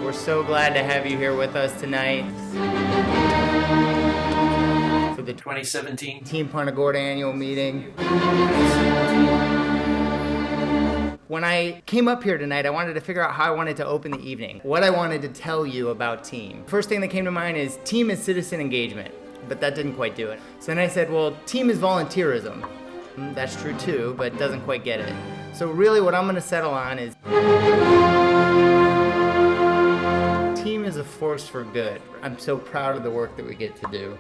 We're so glad to have you here with us tonight for the 2017 Team Punta Gorda annual meeting. When I came up here tonight, I wanted to figure out how I wanted to open the evening, what I wanted to tell you about team. First thing that came to mind is team is citizen engagement, but that didn't quite do it. So then I said, well, team is volunteerism. That's true too, but doesn't quite get it. So really what I'm gonna settle on is team is a force for good. I'm so proud of the work that we get to do.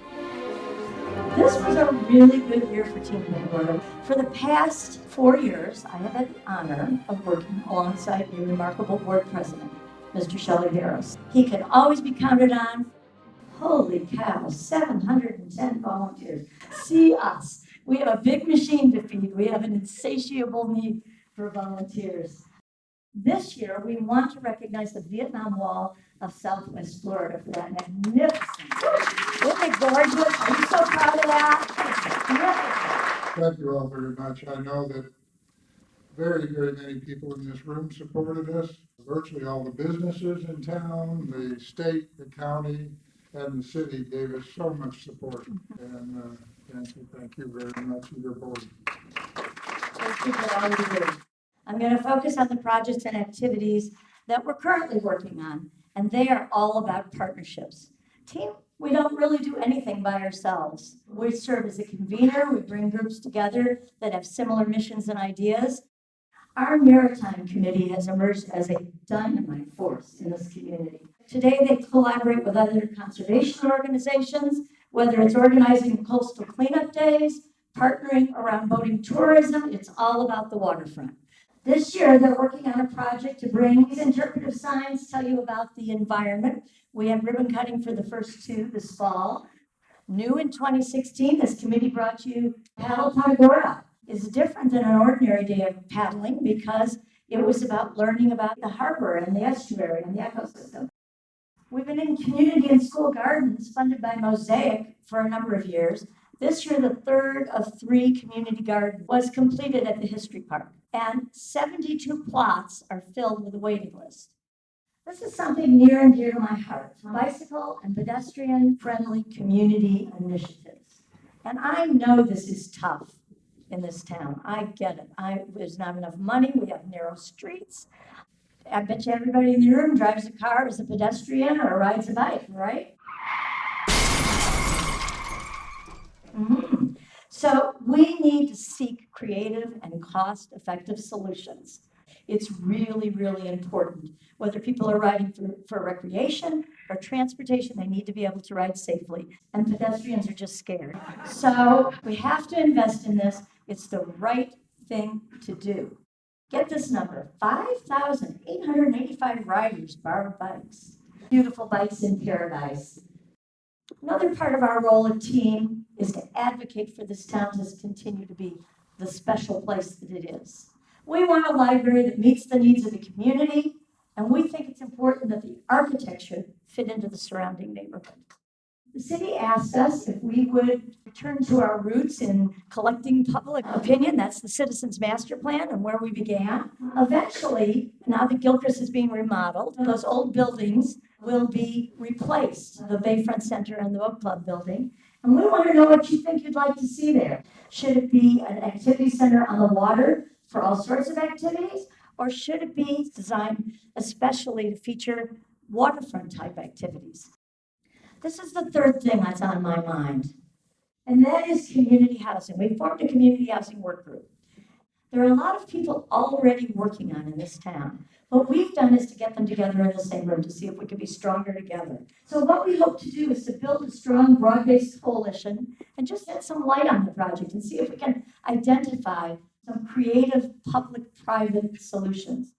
This was a really good year for Team Gorda. For the past 4 years, I have had the honor of working alongside your remarkable board president, Mr. Shelley Harris. He can always be counted on. Holy cow, 710 volunteers. See us. We have a big machine to feed. We have an insatiable need for volunteers. This year, we want to recognize the Vietnam Wall of Southwest Florida for that magnificent. Isn't it gorgeous? Are you so proud of that? Thank you all very much. I know that very, very many people in this room supported us. Virtually all the businesses in town, the state, the county, and the city gave us so much support. And thank you very much to your board. Thank you for all you do. I'm going to focus on the projects and activities that we're currently working on, and they are all about partnerships. Team, we don't really do anything by ourselves. We serve as a convener. We bring groups together that have similar missions and ideas. Our Maritime Committee has emerged as a dynamite force in this community. Today, they collaborate with other conservation organizations, whether it's organizing coastal cleanup days, partnering around boating tourism. It's all about the waterfront. This year, they're working on a project to bring these interpretive signs, tell you about the environment. We have ribbon cutting for the first two this fall. New in 2016, this committee brought you Paddle Punta Gorda. It's different than an ordinary day of paddling because it was about learning about the harbor and the estuary and the ecosystem. We've been in community and school gardens funded by Mosaic for a number of years. This year, the third of 3 community gardens was completed at the History Park, and 72 plots are filled with a waiting list. This is something near and dear to my heart, bicycle and pedestrian-friendly community initiatives. And I know this is tough in this town. I get it. There's not enough money. We have narrow streets. I bet you everybody in the room drives a car as a pedestrian or rides a bike, right? So we need to seek creative and cost-effective solutions. It's really, really important. Whether people are riding for recreation or transportation, they need to be able to ride safely. And pedestrians are just scared. So we have to invest in this. It's the right thing to do. Get this number, 5,885 riders borrowed bikes. Beautiful bikes in paradise. Another part of our role at Team is to advocate for this town to continue to be the special place that it is. We want a library that meets the needs of the community, and we think it's important that the architecture fit into the surrounding neighborhood. The city asked us if we would return to our roots in collecting public opinion. That's the Citizens Master Plan and where we began. Eventually, now that Gilchrist is being remodeled, those old buildings will be replaced, the Bayfront Center and the Boat Club building. And we want to know what you think you'd like to see there. Should it be an activity center on the water for all sorts of activities? Or should it be designed especially to feature waterfront type activities? This is the third thing that's on my mind, and that is community housing. We formed a community housing work group. There are a lot of people already working on in this town. What we've done is to get them together in the same room to see if we could be stronger together. So what we hope to do is to build a strong, broad-based coalition and just get some light on the project and see if we can identify some creative public-private solutions.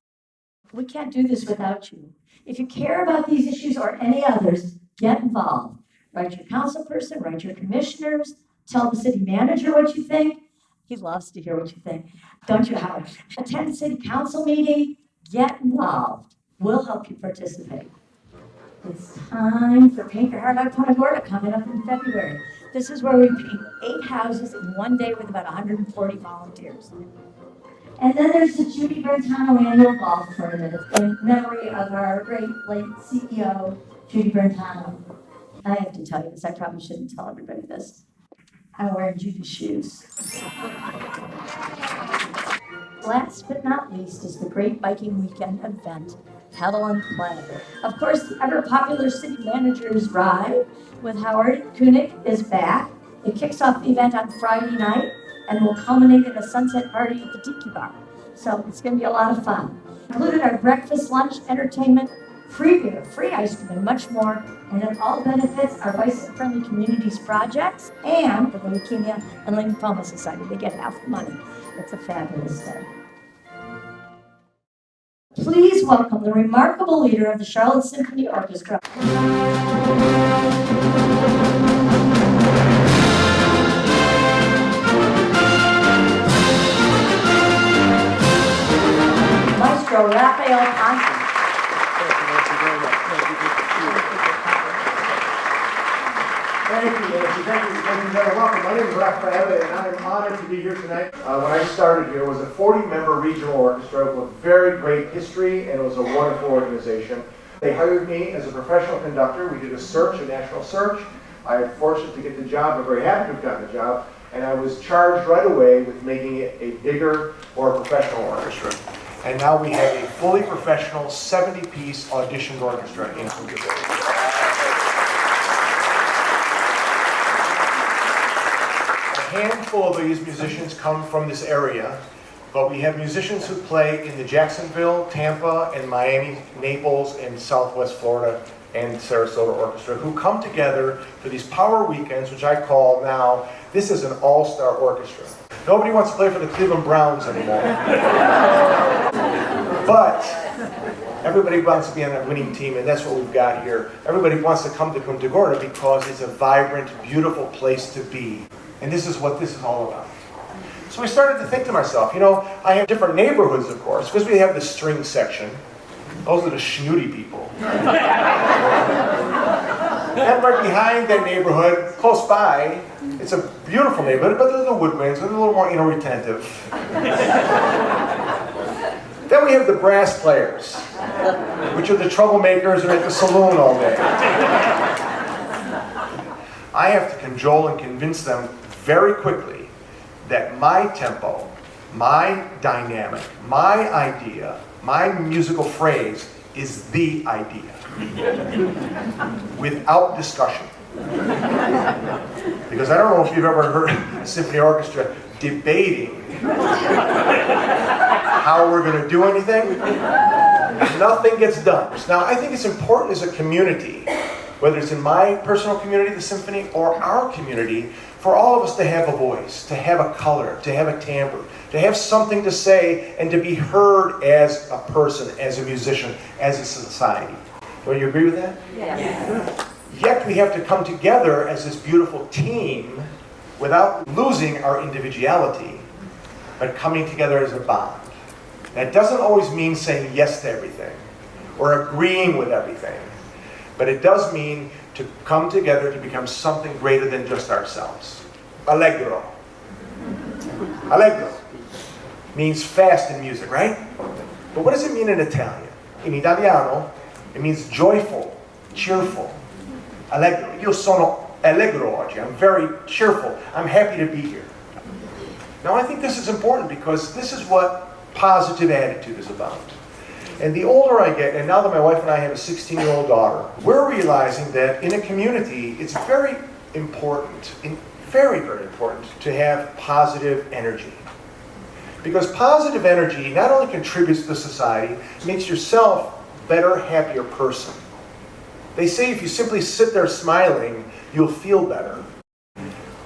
We can't do this without you. If you care about these issues or any others, get involved. Write your council person, write your commissioners, tell the city manager what you think. He loves to hear what you think. Don't you, Howard? Attend a city council meeting, get involved. We'll help you participate. It's time for Paint Your Heart Out Punta Gorda coming up in February. This is where we paint 8 houses in one day with about 140 volunteers. And then there's the Judy Brentano Annual Golf Tournament in memory of our great late CEO, Judy Brentano. I have to tell you this, I probably shouldn't tell everybody this. I'm wearing Judy's shoes. Last but not least is the Great Biking Weekend event, Pedal and Play. Of course, the ever-popular City Manager's Ride with Howard Koenig is back. It kicks off the event on Friday night and will culminate in a sunset party at the Tiki Bar. So it's going to be a lot of fun. Included are breakfast, lunch, entertainment, free beer, free ice cream, and much more. And it all benefits our Bicycle-Friendly Communities projects and the Leukemia and Lymphoma Society. They get half the money. It's a fabulous day. Please welcome the remarkable leader of the Charlotte Symphony Orchestra. Maestro Raphael Punta. Thank you very welcome. My name is Raphael, and I'm honored to be here tonight. When I started here, it was a 40-member regional orchestra with very great history, and it was a wonderful organization. They hired me as a professional conductor. We did a search, a national search. I was fortunate to get the job. I'm very happy to have gotten the job, and I was charged right away with making it a bigger, more professional orchestra. And now we have a fully professional 70-piece auditioned orchestra in Punta. A handful of these musicians come from this area, but we have musicians who play in the Jacksonville, Tampa, and Miami, Naples, and Southwest Florida and Sarasota Orchestra who come together for these power weekends, which I call now, this is an all-star orchestra. Nobody wants to play for the Cleveland Browns anymore. But everybody wants to be on a winning team, and that's what we've got here. Everybody wants to come to Punta Gorda because it's a vibrant, beautiful place to be. And this is what this is all about. So we started to think to myself, you know, I have different neighborhoods, of course, because we have the string section. Those are the snooty people. And right behind that neighborhood, close by, it's a beautiful neighborhood, but they're the woodwinds, they're a little more, retentive. Then we have the brass players, which are the troublemakers who are at the saloon all day. I have to cajole and convince them very quickly that my tempo, my dynamic, my idea, my musical phrase is the idea, without discussion. Because I don't know if you've ever heard a symphony orchestra debating how we're going to do anything. Nothing gets done. Now, I think it's important as a community, whether it's in my personal community, the symphony, or our community, for all of us to have a voice, to have a color, to have a timbre, to have something to say, and to be heard as a person, as a musician, as a society. Do you agree with that? Yes. Yet we have to come together as this beautiful team without losing our individuality, but coming together as a bond. That doesn't always mean saying yes to everything or agreeing with everything, but it does mean to come together to become something greater than just ourselves. Allegro. Allegro means fast in music, right? But what does it mean in Italian? In Italiano, it means joyful, cheerful. Allegro. Io sono allegro oggi. I'm very cheerful. I'm happy to be here. Now I think this is important because this is what positive attitude is about. And the older I get, and now that my wife and I have a 16-year-old daughter, we're realizing that in a community, it's very important, very, very important to have positive energy. Because positive energy not only contributes to society, it makes yourself a better, happier person. They say if you simply sit there smiling, you'll feel better.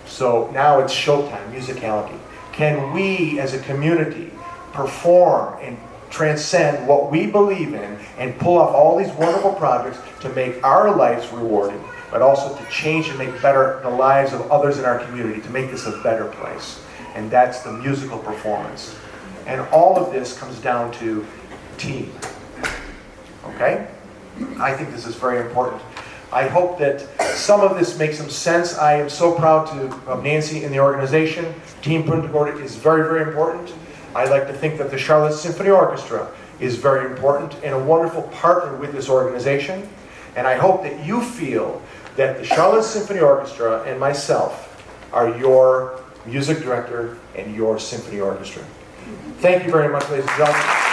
So now it's showtime, musicality. Can we as a community perform and transcend what we believe in and pull off all these wonderful projects to make our lives rewarding, but also to change and make better the lives of others in our community, to make this a better place. And that's the musical performance. And all of this comes down to team. Okay? I think this is very important. I hope that some of this makes some sense. I am so proud of Nancy and the organization. Team Punta Gorda is very, very important. I like to think that the Charlotte Symphony Orchestra is very important and a wonderful partner with this organization. And I hope that you feel that the Charlotte Symphony Orchestra and myself are your music director and your symphony orchestra. Thank you very much, ladies and gentlemen.